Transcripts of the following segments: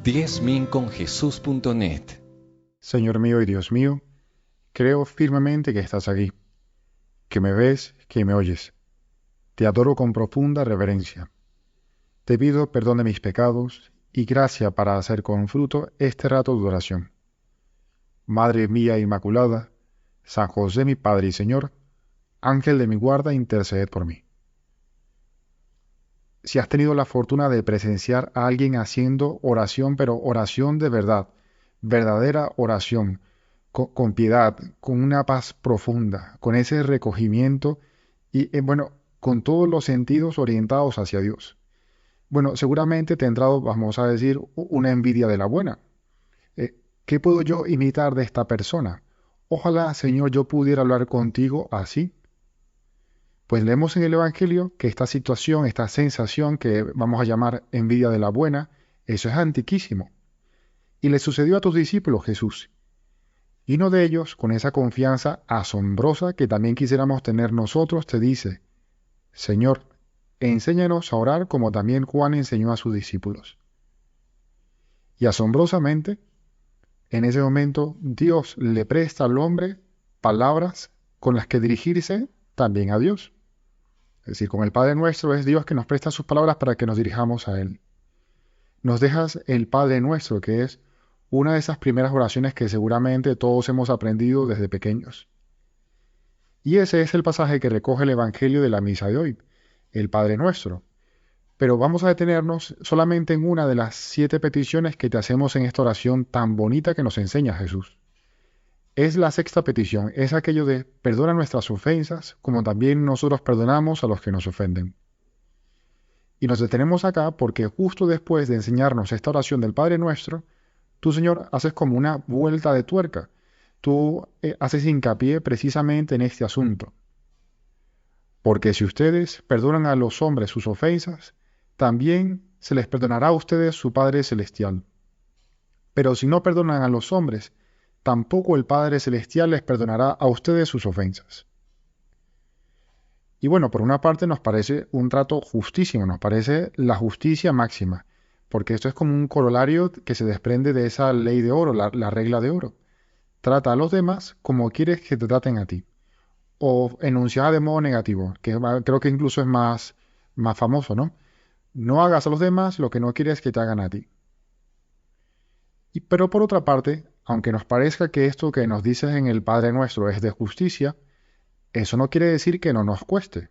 10.000conjesús.net. Señor mío y Dios mío, creo firmemente que estás aquí, que me ves, que me oyes. Te adoro con profunda reverencia. Te pido perdón de mis pecados y gracia para hacer con fruto este rato de oración. Madre mía Inmaculada, San José mi Padre y Señor, Ángel de mi guarda, interceded por mí. Si has tenido la fortuna de presenciar a alguien haciendo oración, pero oración de verdad, verdadera oración, con piedad, con una paz profunda, con ese recogimiento y, con todos los sentidos orientados hacia Dios. Bueno, seguramente te ha entrado, vamos a decir, una envidia de la buena. ¿Qué puedo yo imitar de esta persona? Ojalá, Señor, yo pudiera hablar contigo así. Pues leemos en el Evangelio que esta situación, esta sensación que vamos a llamar envidia de la buena, eso es antiquísimo. Y le sucedió a tus discípulos, Jesús. Y uno de ellos, con esa confianza asombrosa que también quisiéramos tener nosotros, te dice: Señor, enséñanos a orar como también Juan enseñó a sus discípulos. Y asombrosamente, en ese momento, Dios le presta al hombre palabras con las que dirigirse también a Dios. Es decir, con el Padre Nuestro es Dios que nos presta sus palabras para que nos dirijamos a Él. Nos dejas el Padre Nuestro, que es una de esas primeras oraciones que seguramente todos hemos aprendido desde pequeños. Y ese es el pasaje que recoge el Evangelio de la misa de hoy, el Padre Nuestro. Pero vamos a detenernos solamente en una de las 7 peticiones que te hacemos en esta oración tan bonita que nos enseña Jesús. Es la 6ª petición, es aquello de perdona nuestras ofensas, como también nosotros perdonamos a los que nos ofenden. Y nos detenemos acá porque justo después de enseñarnos esta oración del Padre Nuestro, tú, Señor, haces como una vuelta de tuerca. Tú haces hincapié precisamente en este asunto. Porque si ustedes perdonan a los hombres sus ofensas, también se les perdonará a ustedes su Padre Celestial. Pero si no perdonan a los hombres, tampoco el Padre Celestial les perdonará a ustedes sus ofensas. Y bueno, por una parte nos parece un trato justísimo, nos parece la justicia máxima, porque esto es como un corolario que se desprende de esa ley de oro, la regla de oro. Trata a los demás como quieres que te traten a ti. O enunciada de modo negativo, que creo que incluso es más famoso, ¿no? No hagas a los demás lo que no quieres que te hagan a ti. Pero por otra parte, aunque nos parezca que esto que nos dices en el Padre Nuestro es de justicia, eso no quiere decir que no nos cueste.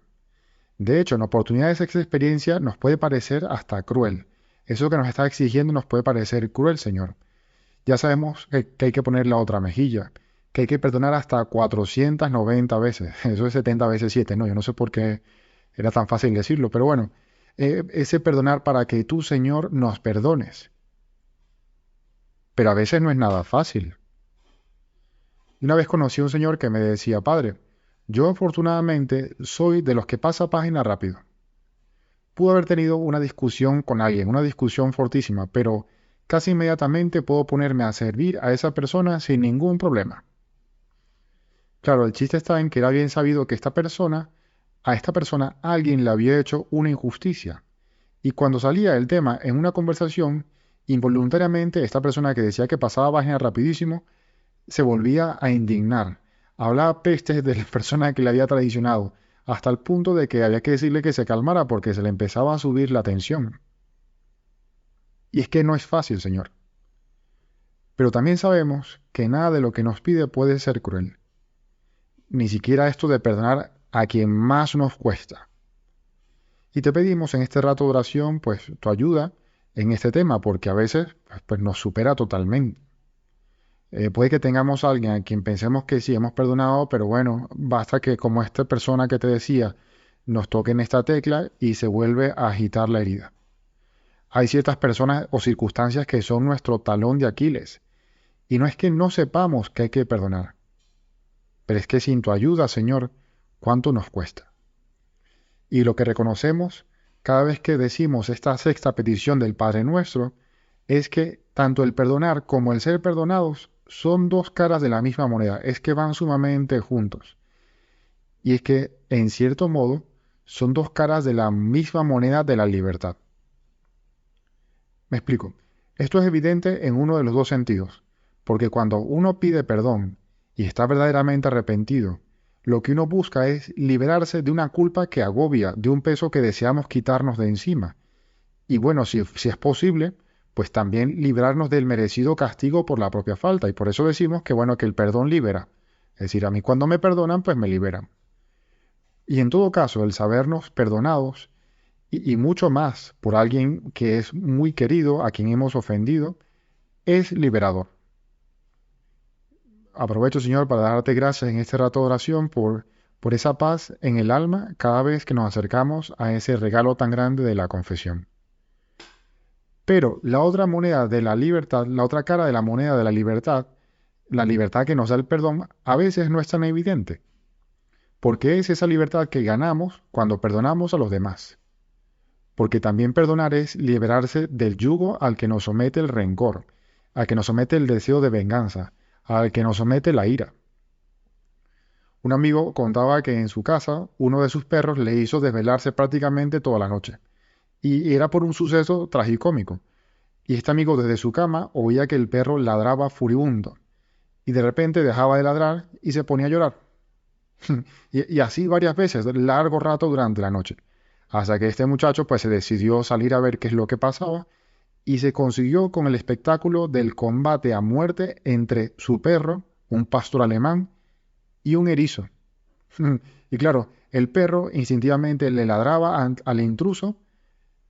De hecho, en oportunidades de esa experiencia nos puede parecer hasta cruel. Eso que nos está exigiendo nos puede parecer cruel, Señor. Ya sabemos que hay que poner la otra mejilla, que hay que perdonar hasta 490 veces. Eso es 70 veces 7, ¿no? Yo no sé por qué era tan fácil decirlo, pero bueno, ese perdonar para que tú, Señor, nos perdones. Pero a veces no es nada fácil. Una vez conocí a un señor que me decía: Padre, yo afortunadamente soy de los que pasa página rápido. Pudo haber tenido una discusión con alguien, una discusión fortísima, pero casi inmediatamente puedo ponerme a servir a esa persona sin ningún problema. Claro, el chiste está en que era bien sabido que a esta persona alguien le había hecho una injusticia. Y cuando salía el tema en una conversación, involuntariamente esta persona que decía que pasaba página rapidísimo, se volvía a indignar. Hablaba pestes de la persona que le había traicionado, hasta el punto de que había que decirle que se calmara porque se le empezaba a subir la tensión. Y es que no es fácil, Señor. Pero también sabemos que nada de lo que nos pide puede ser cruel. Ni siquiera esto de perdonar a quien más nos cuesta. Y te pedimos en este rato de oración, pues, tu ayuda en este tema, porque a veces pues, nos supera totalmente. Puede que tengamos a alguien a quien pensemos que sí hemos perdonado, pero bueno, basta que como esta persona que te decía, nos toque en esta tecla y se vuelve a agitar la herida. Hay ciertas personas o circunstancias que son nuestro talón de Aquiles. Y no es que no sepamos que hay que perdonar, pero es que sin tu ayuda, Señor, ¿cuánto nos cuesta? Y lo que reconocemos cada vez que decimos esta 6ª petición del Padre Nuestro es que tanto el perdonar como el ser perdonados son 2 caras de la misma moneda, es que van sumamente juntos. Y es que, en cierto modo, son 2 caras de la misma moneda de la libertad. Me explico. Esto es evidente en uno de los dos sentidos, porque cuando uno pide perdón y está verdaderamente arrepentido, lo que uno busca es liberarse de una culpa que agobia, de un peso que deseamos quitarnos de encima. Y bueno, si es posible, pues también librarnos del merecido castigo por la propia falta. Y por eso decimos que bueno, que el perdón libera. Es decir, a mí cuando me perdonan, pues me liberan. Y en todo caso, el sabernos perdonados y mucho más por alguien que es muy querido, a quien hemos ofendido, es liberador. Aprovecho, Señor, para darte gracias en este rato de oración por esa paz en el alma cada vez que nos acercamos a ese regalo tan grande de la confesión. Pero la otra moneda de la libertad, la otra cara de la moneda de la libertad que nos da el perdón, a veces no es tan evidente, porque es esa libertad que ganamos cuando perdonamos a los demás. Porque también perdonar es liberarse del yugo al que nos somete el rencor, al que nos somete el deseo de venganza, al que nos somete la ira. Un amigo contaba que en su casa uno de sus perros le hizo desvelarse prácticamente toda la noche, y era por un suceso tragicómico. Y este amigo desde su cama oía que el perro ladraba furibundo, y de repente dejaba de ladrar y se ponía a llorar. Y así varias veces, largo rato durante la noche, hasta que este muchacho pues se decidió salir a ver qué es lo que pasaba y se consiguió con el espectáculo del combate a muerte entre su perro, un pastor alemán, y un erizo. Y claro, el perro instintivamente le ladraba al intruso,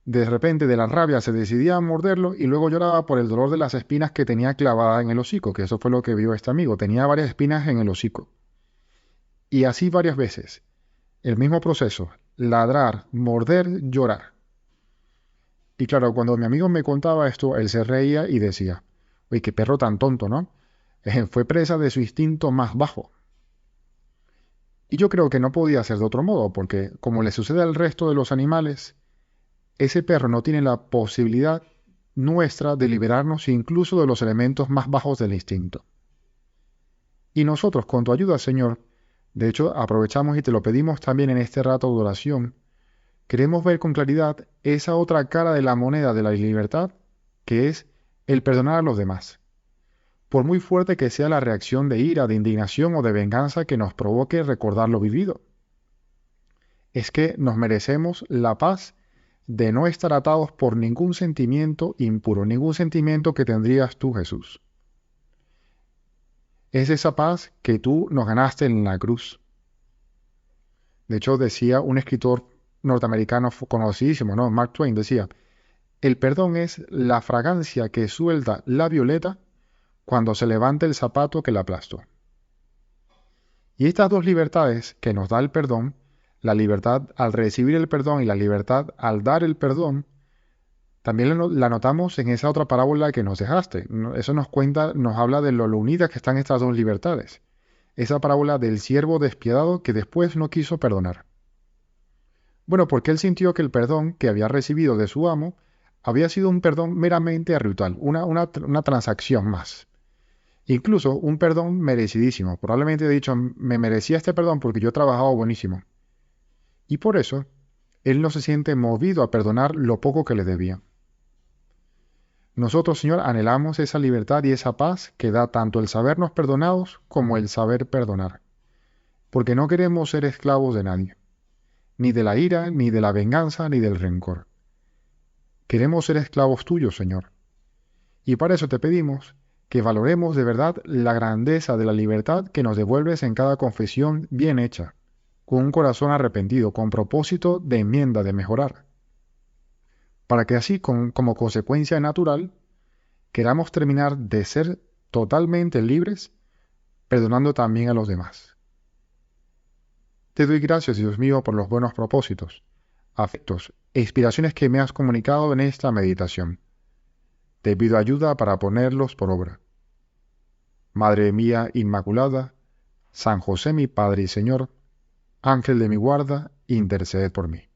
de repente de la rabia se decidía a morderlo y luego lloraba por el dolor de las espinas que tenía clavadas en el hocico, que eso fue lo que vio este amigo, tenía varias espinas en el hocico. Y así varias veces, el mismo proceso, ladrar, morder, llorar. Y claro, cuando mi amigo me contaba esto, él se reía y decía, uy, qué perro tan tonto, ¿no? Fue presa de su instinto más bajo. Y yo creo que no podía ser de otro modo, porque como le sucede al resto de los animales, ese perro no tiene la posibilidad nuestra de liberarnos incluso de los elementos más bajos del instinto. Y nosotros, con tu ayuda, Señor, de hecho, aprovechamos y te lo pedimos también en este rato de oración, queremos ver con claridad esa otra cara de la moneda de la libertad, que es el perdonar a los demás. Por muy fuerte que sea la reacción de ira, de indignación o de venganza que nos provoque recordar lo vivido. Es que nos merecemos la paz de no estar atados por ningún sentimiento impuro, ningún sentimiento que tendrías tú, Jesús. Es esa paz que tú nos ganaste en la cruz. De hecho, decía un escritor norteamericano conocidísimo, ¿no? Mark Twain decía, el perdón es la fragancia que suelta la violeta cuando se levanta el zapato que la aplastó. Y estas dos libertades que nos da el perdón, la libertad al recibir el perdón y la libertad al dar el perdón, también la notamos en esa otra parábola que nos dejaste. Eso nos cuenta, nos habla de lo unidas que están estas dos libertades. Esa parábola del siervo despiadado que después no quiso perdonar. Bueno, porque él sintió que el perdón que había recibido de su amo había sido un perdón meramente ritual, una transacción más. Incluso un perdón merecidísimo. Probablemente he dicho, me merecía este perdón porque yo he trabajado buenísimo. Y por eso, él no se siente movido a perdonar lo poco que le debía. Nosotros, Señor, anhelamos esa libertad y esa paz que da tanto el sabernos perdonados como el saber perdonar. Porque no queremos ser esclavos de nadie. Ni de la ira, ni de la venganza, ni del rencor. Queremos ser esclavos tuyos, Señor. Y para eso te pedimos que valoremos de verdad la grandeza de la libertad que nos devuelves en cada confesión bien hecha, con un corazón arrepentido, con propósito de enmienda, de mejorar, para que así, como consecuencia natural, queramos terminar de ser totalmente libres, perdonando también a los demás. Te doy gracias, Dios mío, por los buenos propósitos, afectos e inspiraciones que me has comunicado en esta meditación. Te pido ayuda para ponerlos por obra. Madre mía Inmaculada, San José mi Padre y Señor, Ángel de mi guarda, interceded por mí.